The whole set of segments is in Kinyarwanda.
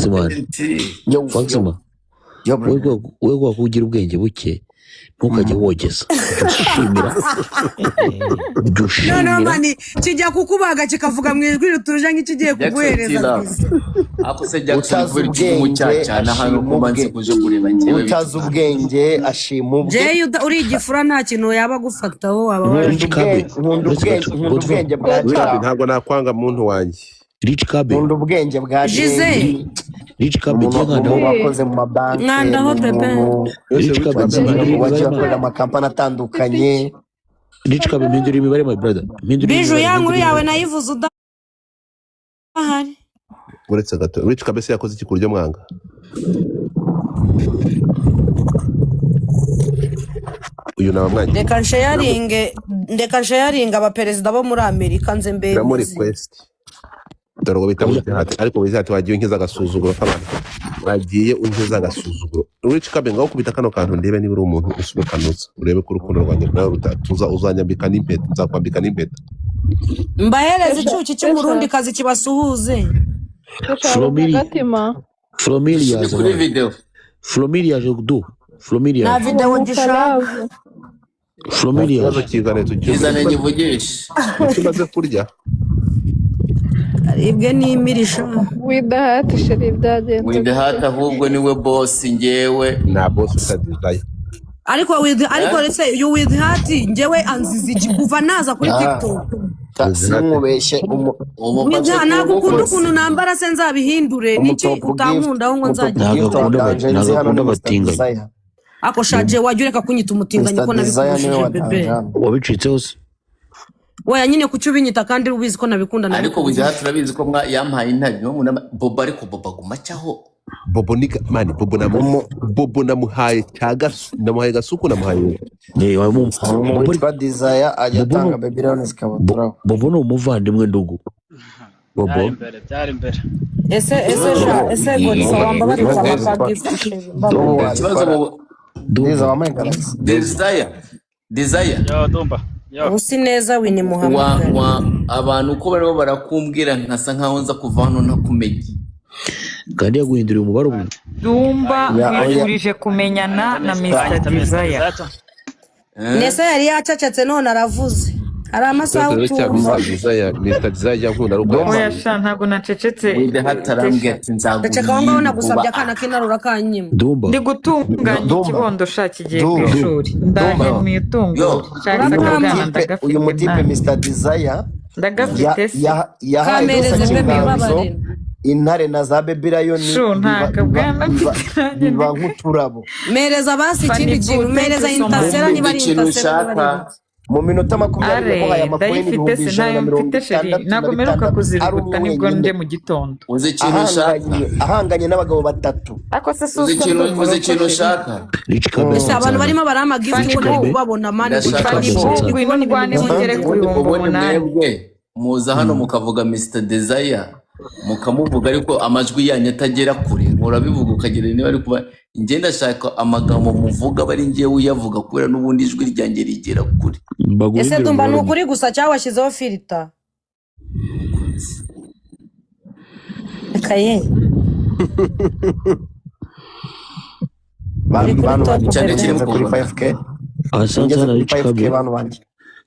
Faxman. Faxman. Wewe kugira ubwenge buke ntukajye wogeza dushimira no mani kijya kukubaga kikavuga mu ijwi rutuje nk'ikigiye kuguhereza akosejya kuvura umucyaca na hano kumanze kuje kureba ngewe utazi ubwenge ashima ubwe uri igifura nta kintu yaba gufataho waba ubwenge bwa ntabwo nakwanga muntu wanjye Rich Kabe ubwenge bwa Jize Rich Kabe cyangwa wakoze mu mabanki mwandaho pepe Rich Kabe wakorera amakampani atandukanye Rich Kabe mpindura imibare my brother biju yankuru yawe nayivuze udahari uretse gato Rich Kabe se yakoze iki kuryo mwanga uyu na mwanya ndeka sharing abaperezida bo muri Amerika nze mbere muri request dore bita mutihati ariko wizati wagiye unkiza agasuzuguro kabana wagiye unkiza agasuzuguro Rich Kabe ngaho kubita kano kantu ndebe niba uri umuntu usubukanutse urebe ko urukundo rwanjye nawe rutatuza uzanyambika n'impeta nzakwambika n'impeta mbahereza icyuki cy'umurundi kazi kibasuhuze Flomilia jogdo Flomilia na video gishaka Flomilia kizane nyivugisha kimaze kurya ibwe n'imirisha widahati sheri byagenze widahati ahubwo niwe boss ngewe na boss utadizaya ariko rese you with heart ngewe anzizi kuva naza kuri TikTok sinkubeshye ntabwo ukunda ukuntu nambara se nzabihindure niki utankunda aho ngo nzajya nagakunda batinganya ako shaje wajya ureka kunyita umutinganyi ko nabikushije bebe wabicitse hose Oya nyine kucyo binyita kandi ubizi ko nabikunda ariko bujya turabizi ko yampaye intari no mu Bobo ariko Bobo gumacaho Bobo nika mani Bobo namuhaye namuhaye gasuku namuhaye Bobo Desire ajatanga Babylon zikabatura Bobo no umuvandimwe ndugu Bobo byari imbere ese godisa wamba bari kwa makagifu Desire yo dumba usi neza wini Muhammad abantu uko barimo barakumbwira nkasa nkaho nza kuva hano nakumenye kandi yaguhinduriye umubare umwe Dumba mwifurije kumenyana na Mr Desire nese yari yacacatse none aravuze hari amasaha utumva Mr Desire yankunda ruko oya sha ntago nacecetse widahatarambye ati ndaceka wangaho nagusabye akana kinarura kanyima ndi gutunganya ikibondo sha kigiye ku ishuri ndaje mu itungo uyu mutipe Mr Desire ndagafite kamereze bebe babarira intare na za Babylon biba nk'uturabo mereza basi ikindi kintu mereza intasera niba ari intasera mu minota 20 ko aya makuru ndayifite sinayo mfite sheri ntabwo meruka kuziruta nibwo nje mu gitondo uzi ikintu ushaka ahanganye n'abagabo batatu ako se uzi ikintu ushaka ese abantu barimo baramagifu ko nabo babona mani ngwino ndwane mugere kuri mwebwe muza hano mukavuga Mr Desire mukamuvuga ariko amajwi yanyu atagera kure murabivuga ukagera niba ari kuba ingenda ashaka amagambo muvuga bari ngiye uyavuga kubera n'ubundi ijwi ryanjye rigera kure ese Dumba n'ukuri gusa cyawashyizeho filter kaye cyane kiri kuri 5k asante na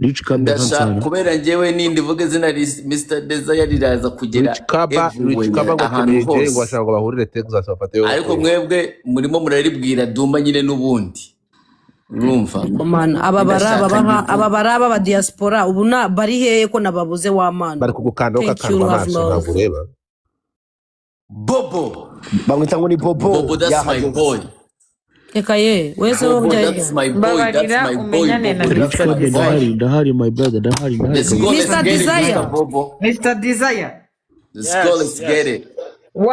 Rich Kabe kubera ngewe nindi vuga izina Mr Desire riraza kugera Rich Kabe ngo ashaka bahurire Texas bafate ariko mwebwe murimo muraribwira Dumba nyine n'ubundi urumva aba baraba ba diaspora ubu bari heye ko nababuze wa mana bari kugukanda ukakanda amaso ntabwo ureba Bobo bamwita ngo ni Bobo that's my boy Ekaye wese wo babarira umenyane na ndahari my brother ndahari Mr Desire Mr Desire let's get it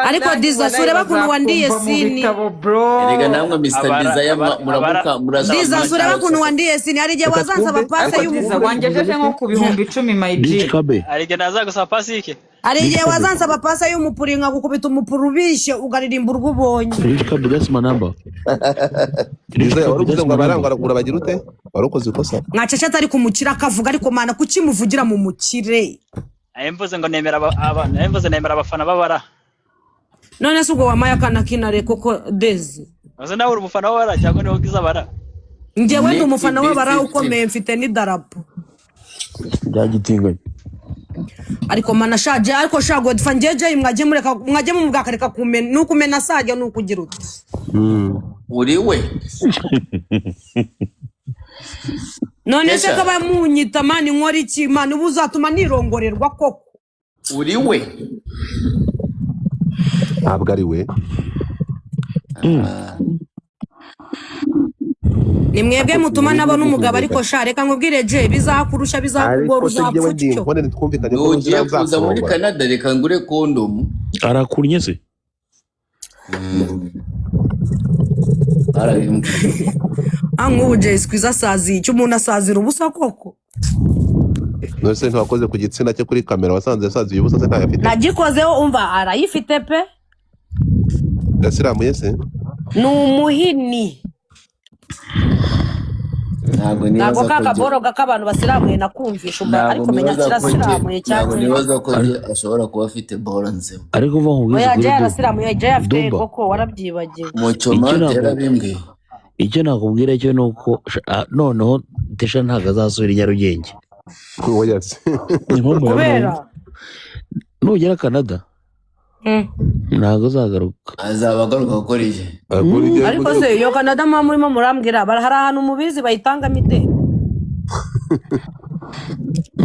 ariko Diza sureba kuntu wandiye sini erega namwe Mr Desire muramuka Diza sureba kuntu wandiye sini ari je wazanza bapase y'umuntu wangejeje nko ku bihumbi 10 mayiji ari je naza gusaba pasike ari je wazanza bapase y'umupuri nka gukubita umupuru ubishe ugaririmba urwubonye Rich Kabe that's my number Diza waruvuze ngo abarangara bagira ute warukoze ikosa mwacecetse ari kumukira akavuga ariko mana kuki muvugira mu mukire ayemvuze ngo nemera abafana babara none se ubwo wamaye akana kinare koko Dezi Ase nawe uri umufana w'abara cyangwa niwe ugize abara? njyewe ndi umufana w'abara ukomeye mfite n'idarapo byagitinganye ariko mana shaje ariko shago dfa njeje mwaje mu bwakareka kumena nukumena sajya nukugira uti uri we none se kaba munyita mani nkora iki mani ubuzatuma nirongorerwa koko uri we ntabwo ari we ni mwebwe mutuma nabona umugabo ariko sha reka nkubwire je bizakurusha bizakugora uzapfucyo ugiye kuza muri Canada reka ngure condom arakunnye se angu je skwiza sazi icyo umuntu asazira ubusa koko nose ntakoze ku gitsina cyo kuri kamera wasanze sazi ubusa se ntayafite nagikozeho umva arayifite pe gasiramuye se ni umuhini ntabwo kakaboro k'abantu basiramuye nakumvisha umva ariko menya kirasiramuye cyane ntabwo nibaza ko ashobora kuba afite boro nzima ariko uva nkubwiza oya je arasiramuye je afite koko warabyibagiwe mucoma yarabimbwe icyo nakubwira cyo nuko noneho Tesha ntago azasubira i Nyarugenge oya se kubera nugera Canada ntago azagaruka azaba agaruka gukora iki ariko se iyo Canada murimo murambwira hari ahantu mubizi bayitanga mite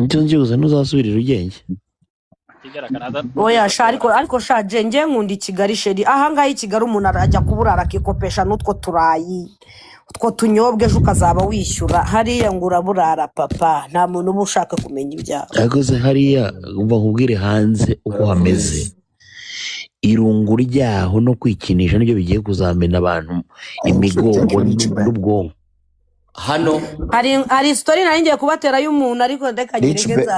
icyo ngiye ntuzasubira i Rugenge oya sha ariko sha je nge nkunda Kigali sheri aha ngaho i Kigali umuntu arajya kuburara akikopesha n'utwo turayi utwo tunyobwe ejo ukazaba wishyura hariya ngo uraburara papa nta muntu uba ushaka kumenya ibyawe ariko se hariya umva nkubwire hanze uko hameze irungu ryaho no kwikinisha nibyo bigiye kuzamena abantu imigongo n'ubwonko hano hari story nari ngiye kubatera y'umuntu ariko ndekagire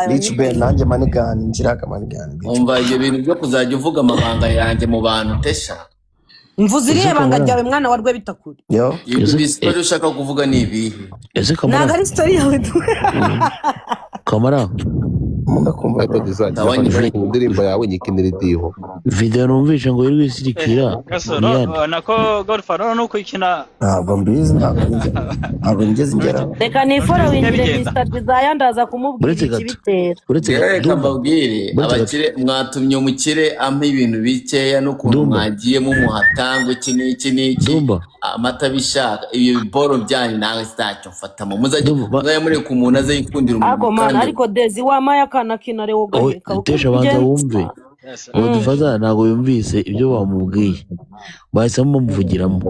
Rich Ben nanjye manigani njiraga manigani umva ibyo bintu byo kuzajya uvuga amabanga yanjye mu bantu Tesha mvuze irebanga ryawe mwana warwe bitakuri ibi story ushaka kuvuga ni ibi ese Kamara ntago ari story yawe Kamara mugakumva ko dizajya indirimbo yawe nyikinira idiho video numvishe ngo iri wisirikira nako golfaro no kwikina ntabwo mbizi ntabwo ngeze ngera reka ni follow ingire Mr Desire ndaza kumubwira ikibitera reka mbabwire abakire mwatumye umukire ampa ibintu bikeya no kuntu mwagiye mu muhatangwe iki amata bishaka ibyo biboro byanyu nawe sitacyo mfatamo muzajye muri ku muntu aze yikundira umuntu ariko Dezi wamaya akana kinare wogaheka Tesha banza wumve udufaza ntago yumvise ibyo bamubwiye bahisemo bamuvugiramo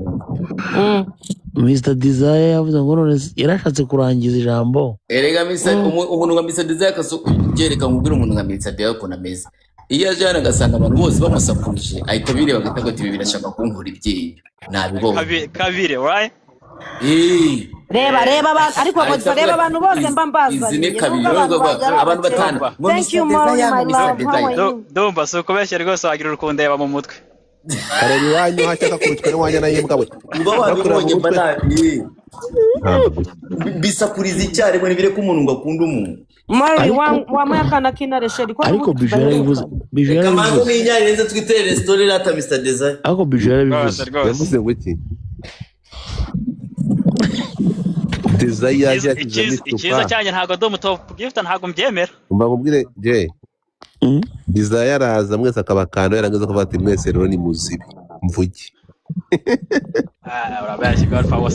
Mr Desire yavuze ngo none yarashatse kurangiza ijambo erega umuntu nka Mr Desire akagereka nkubwira umuntu nka Mr Desire ko nameze iyo aje hano agasanga abantu bose bamusakurije ahita bireba agatago ati birashaka kunkura ibyinyo nabibonye kabire right reba ariko reba abantu bose mbambaza izi ni kabiri abantu batanu thank you Mori my love ndumva so kubeshya rwose wagira urukundo yaba mu mutwe kareba iwanyu hashaka kurutwa n'uwanya nayimbwa we ngo babibonye banani bisakuriza icyarimwe nibire ko umuntu ngo akunda umuntu Mori wamwe akana kinare sheri ko ariko bijara bivuze kamanzo ni inyarenze twiterere story rata Mr Desire ariko bijara bivuze yavuze ngo iki Desire yaje ikiza cyane ntago do top gift ntago mbyemera umva nkubwire je Desire araza mwese akabakano yarangiza kuvuga ati mwese rero ni muzibi mvuge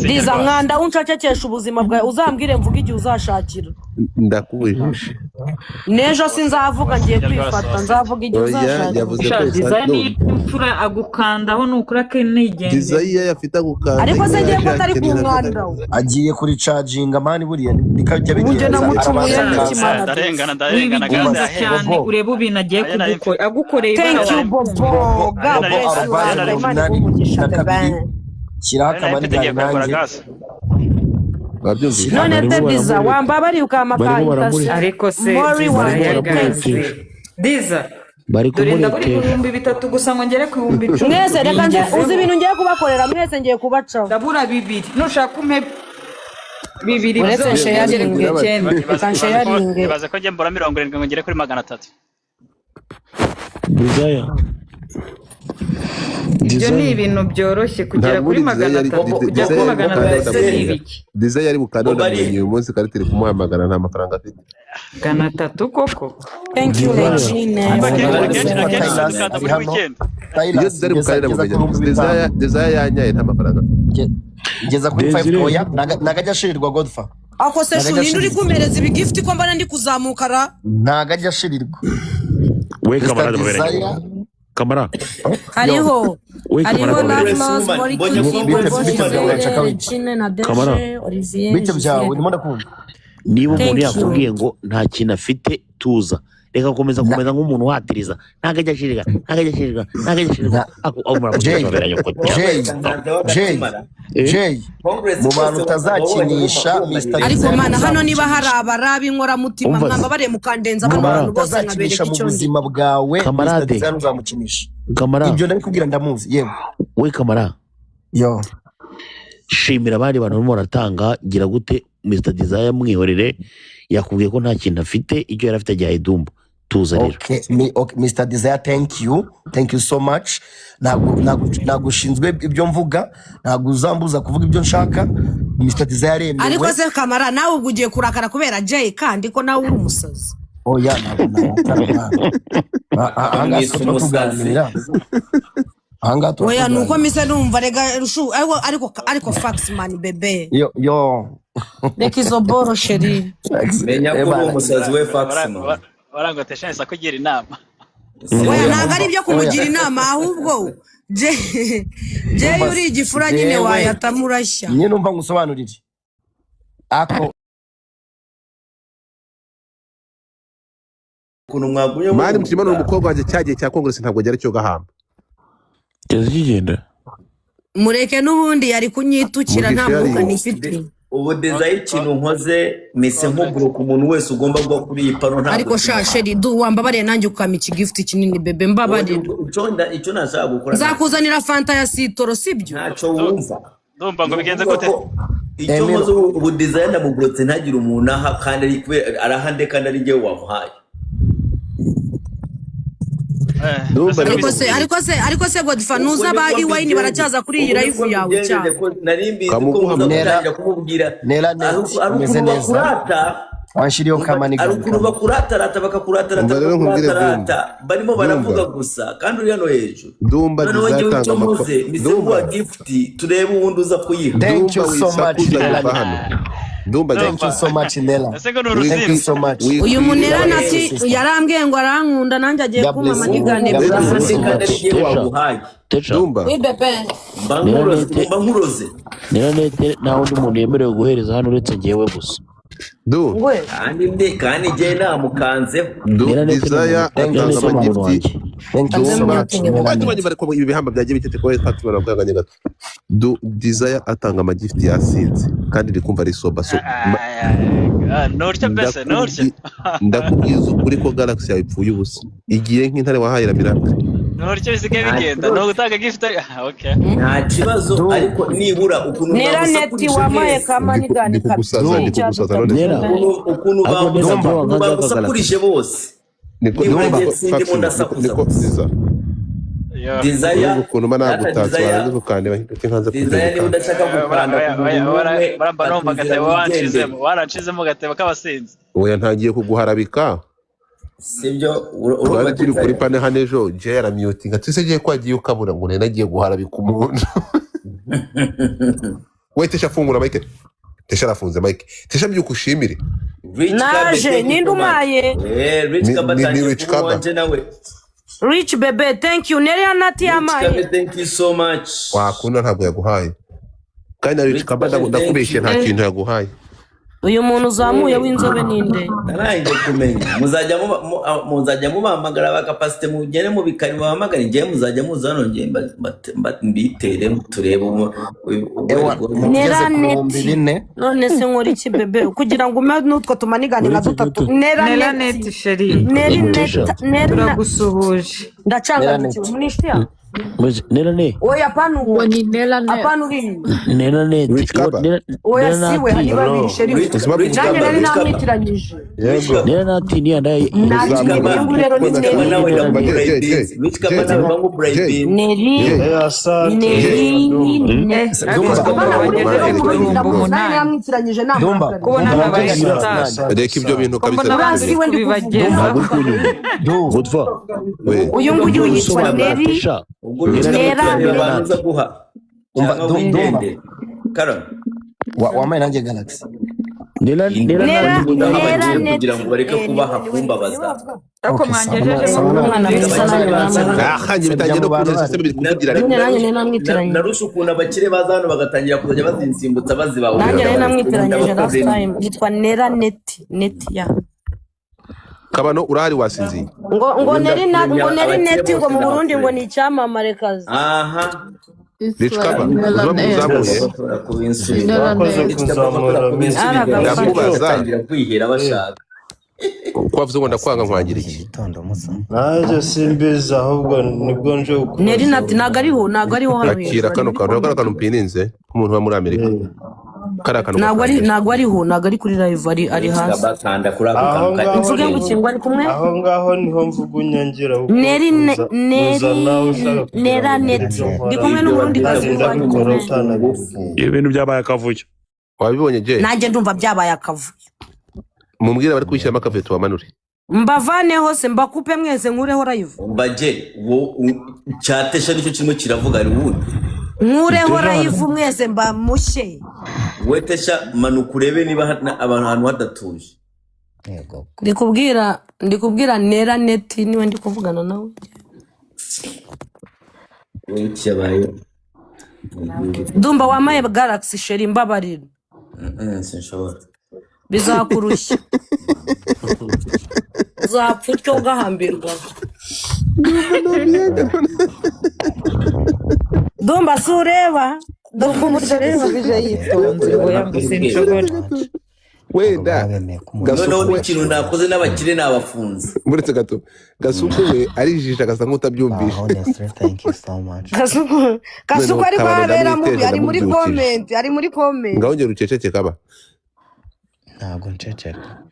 Liza mwanda uncacekesha ubuzima bwawe uzambwire mvuga igihe uzashakira ndakubujije nejo sinzavuga ngiye kwifata nzavuga igihe uzashakira Desire ni imfura agukandaho nukura ke nigende Desire yafite agukanda ariko se ngiye ko atari kumwanda agiye kuri charging amani buriya bikajya bigenda namucumuye n'ikimana ndarengana gaza cyane ureba ubinagiye kugukora agukoreye thank you bobo god bless you kiraka manigani nanjye none Diza wambabari ukamakahita ariko se Diza bari kumureka bari 300 gusa ngo ngere ku 1000 mwese reka nje uzi ibintu ngiye kubakorera mwese ngiye kubacaho ndabura 2 nushaka umpe 2 uretse sharing baze ko nge mbora 70 ngo ngere kuri 300 Desire ibyo ni ibintu byoroshye kugera kuri 300 kujya kuri 300 ni ibiki Desire yari bukadona uyu munsi kari turi kumuhamagara nta mafaranga afite 300 koko. Thank you Regine. iyo zari bukadona mugajya Desire yanyaye nta mafaranga ngeza kuri 5 oya nagajya shirirwa Godfa ako se shu ninde uri kumereza ibi gift ko mbana ndi kuzamukara nagajya shirirwa we kamara dubereye kamara hariho Lavlos Kamara. bite byawe ndimo ndakumva niba Thank umuntu you. yakubwiye ngo nta kintu afite tuza reka gukomeza kumeza nk'umuntu watiriza ntakajya ashirira Jay mu bantu utazakinisha Mr. ariko mana hano niba hari abarabi inkora mutima Umva se. mwamba bare mukandenza Kamara. abantu bose utazakinisha nkabereka mu icyo ndi buzima bwawe Mr. Kamarade. Design uzamukinisha kamara ibyo ndabikubwira ndamuzi yewe we kamara yo shimira abandi bantu barimo baratanga gira gute Mr. Desire mwihorere yakubwiye ko nta kintu afite icyo yari afite ajya idumba tuza rero okay Mr. Desire thank you so much ntabwo ushinzwe ibyo mvuga ntabwo uzambuza kuvuga ibyo nshaka Mr. Desire ariko yemewe se kamara nawe ubwo ugiye kurakara kubera Jay kandi ko nawe uri umusazi oya ntabwo tuganira oya nuko mise numva rega rushu ariko fax man bebe yo reka izo boro sheri menya ko uri umusazi we faxima warangotesha neza kugira inama oya ntabwo ari ibyo kumugira inama ahubwo Jay uri igifura nyine wayatamurashya nyine numva ngusobanurire ako ukuntu mwagumye mari mukimana umukobwa wanjye cyagiye cya Congress ntabwo cyari cyo gahamba kigenda mureke n'ubundi yari kunyitukira nta mwuka nifite ubu Desire ikintu nkoze mise nk'ubwoko umuntu wese ugomba kuba kuri iyi pano ntabwo ariko shasheri du wambabariye nanjye ukama iki gift kinini bebe mbabarira icyo nashaka gukora nzakuzanira fanta ya sitoro sibyo ntacyo wumva ndumva ngo bigenze gute icyo nkoze ubu Desire ndamuburotse ntagire umuntu aha kandi arahande kandi ari njyewe wamuhaye ariko se Godfa nuza ba iwayini baracyaza kuri iyi live yawe cyane narimbizi ko muzatangira kumubwira nera umeze neza wanshiriyo kamaniga arukuru bakuratarata bakakurata barimo baravuga gusa kandi uri hano hejuru Dumba dizatanga amakuru gift turebe ubundi uza kuyiha thank you so much Dumba thank you so much Nela ese ngo thank you so much uyu munera nati yarambwiye ngo arankunda nanjye agiye kuma manigane Dumba nkuroze nete nta wundi muntu yemerewe guhereza hano uretse njyewe gusa kandi njye namukanzeho Desire atanga amagifti Dumba bari ko ibihamba byagiye bitete ko twatubara bwaganye gato Desire atanga amagifti yasinze kandi rikumva ari soba so norcyo bese norcyo ndakubwiza ukuri ko Galaxy yawe ipfuye ubusa igiye nk'intare wahayira miracle norcyo bisigaye bigenda no gutanga gift okay nta kibazo ariko nibura ukuntu nera neti wamaye kamanigane ndikugusaza ukuntu bagusakurije bose niko Desire ukuntu mana gutatsa warangiza ukandeba nkanza Desire niba udashaka gukanda baramba nomba gatebo waranshizemo gatebo k'abasinzi oya ntagiye kuguharabika sibyo urumva turi kuri pane hano ejo je yaramyutinga tusegiye ko agiye ukabura ngo nagiye guharabika umuntu we tesha fungura mike tesha rafunze mike tesha byukushimire naje nindumaye Rich Kabata nawe Rich bebe thank you nera nati amaye thank you so much wakunda ntabwo yaguhaye kandi Rich Kabata ndakubeshye nta kintu yaguhaye uyu muntu uzamuye w'inzobe ninde naraje kumenya muzajya mubahamagara bakapasite mugene mu bikari bahamagara ngiye muzajya muzano ngiye mbitere turebe nera neti none se nkora iki bebe kugira ngo ume n'utwo tumanigane nka dutatu nera neti sheri turagusuhuje ndacangagikiwe munishya Nera ne. Oya panu. Uwo ni Nera Net. Apanu hii. Nera ne. Rich Kaba. Oya siwe hani babiri sheri. Nanjye nari namwitiranyije. Yego. Nera nati ni anda. Nanjye rero ni Neri. Which kama na bangu bribe. Neri. Namwitiranyije namwe. kubona nk'abayisitari reka ibyo bintu kabisa Abasi we ndi kuvuga. Godfa. Uyu nguyu yitwa Neri. Nera Babanza guha. Ndumva. Karon. Wamaye nanjye Galaxy. Nera Net. Kugira ngo bareke kubaha kumbabaza. ariko mwangejeje Umwana bisa nabi. ahanje bitangiye no kuza system biri kuvugira ariko Nanjye nari namwitiranyije. Narusha ukuntu abakire baza hano bagatangira kuzajya bazinsimbutsa bazibaho. Nanjye nari namwitiranyije last time. Yitwa Nera Net. Net ya. Kabano urahari wasinziye Ngo Neri Net ngo mu Burundi ngo ni icyamamare kazi. Aha. Rich Kaba Nera uza Net. muzamuye Nera Net. ndakubaza kwihera bashaka. ko wavuze ngo ndakwanga nkwangira iki Naje simbizi ahubwo nibwo nje ukuri. Neri Net ntago ariho hano akira kano kantu mpininze nk'umuntu wa muri Amerika karakano ntago ari kuri live ari hasi. Bakanda kuri Aho ngaho Mvuge ngo iki ngo ari kumwe. Aho ngaho niho mvuga unyangira kuko Nera Net. Ndi kumwe n'umurundi kazi ndabikora utanabizi. ibintu byabaye akavuyo. wabibonye je nanjye ndumva byabaye akavuyo. mumbwira bari kwishyiramo akaveto wamanure Mbavane hose mbakupe mwese nkureho live. Baje wo cyatesha nicyo kirimo kiravuga ari wundi. Nkureho live mwese mbamushe. Wetesha manuka urebe niba abantu ahantu hadatuje. Ndikubwira Nera Net niwe ndi kuvugana nawe. Cyabaye. Ndumva wamaye Galaxy sheri mbabarira. Sinshobora. Bizakurushya. Uzapfa utyo ugahambirwa. Ndumva si ureba. Ndumva umureba bije yitonze. oya ngo sinshobora wenda Noneho ikintu nakoze n'abakire n'abafunze. muretse gato gasuku we arijisha gasa nk'utabyumvisha Kasuku ari babera mubi ari muri comment. ngaho ngera uceceke Kaba ntabwo nceceka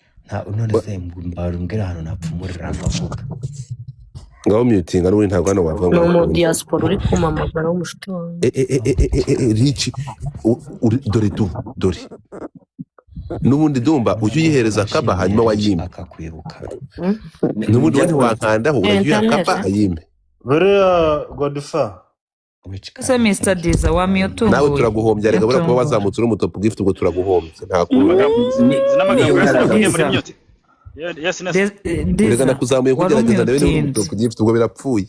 none se mbarumbwira hano napfumurira nkavuga ngaho muting ari ntabwo hano wavuga No mu diaspora uri kumamagara w'umushuti wawe. Rich dore n'ubundi Dumba ujye uyihereza Kaba hanyuma wayime akakwibuka n'ubundi wani wankandaho ujye uyiha Kaba ayime Buriya Godfa. ese Mr Diza wamiyotunguye nawe turaguhombya reka bura kuba wazamutse uri umutopu gift ubwo turaguhombya nta kuba reka nakuzamuye kugerageza ndebe niba umutopu gift ubwo birapfuye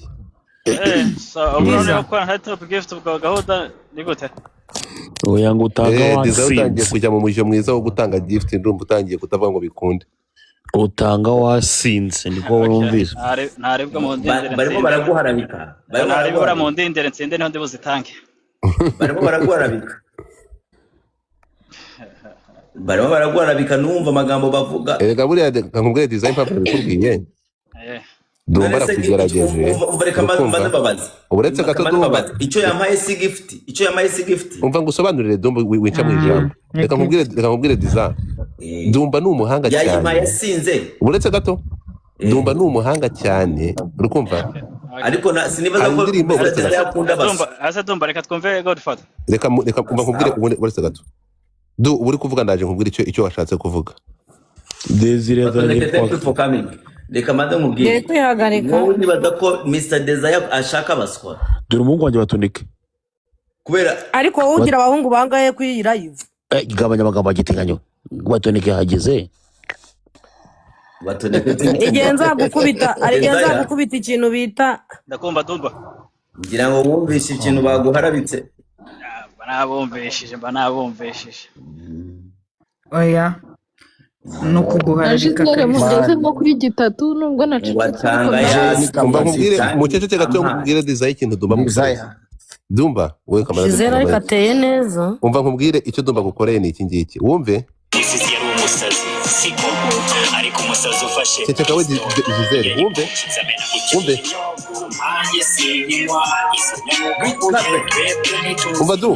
Oya ngo utanga Diza utangiye wasinze. kujya mu mujyo mwiza wo gutanga gift ndumva utangiye kutavuga ngo bikunde Utanga wasinze niko wumvise. ntarebwa mu ndindire Barimo baraguharabika. ntarebwa mu ndindire nsinde niho ndi buzitange. Barimo baraguharabika. Barimo baraguharabika numva amagambo bavuga. erega buriya nkubwire design papa bikubwiye Dumba arakugerageje uretse gato Dumba icyo yampaye si gift umva ngo usobanurire Dumba wica mu ijambo reka nkubwire design Dumba ni umuhanga cyane yayimpaye sinze uretse gato Dumba ni umuhanga cyane urukumva ariko sinibaza ko yakunda basa asa Dumba reka twumve Godfather. reka umva nkubwire uretse gato uri kuvuga ndaje nkubwire icyo washatse kuvuga Desire reka manda nkubwire kwihagarika. wowe nibaza ko Mr Desire ashaka baswa dore umuhungu wanjye batunike. kubera Ariko wowe ugira abahungu bangaye kuri iyi live. Gabanya amagambo agiteganyo. Batunike hageze. Igihe nzagukubita ikintu bita Ndakumva Dumba. ngira ngo wumvishe ikintu baguharabitse. Nabumvishije. oya nukuguharabika Nashizere mugeze nko kuri gitatu nubwo nacecetse. umva nkubwire mu cece gato nkubwire design ikintu Dumba Dumba we kamara Shizera ariko ateye neza. umva nkubwire icyo Dumba gukoreye ni iki ngiki wumve This is yari umusazi siko ariko umusazi ufashe ceceka we Gisele wumve anjye sinywa izo nyamugukure umva du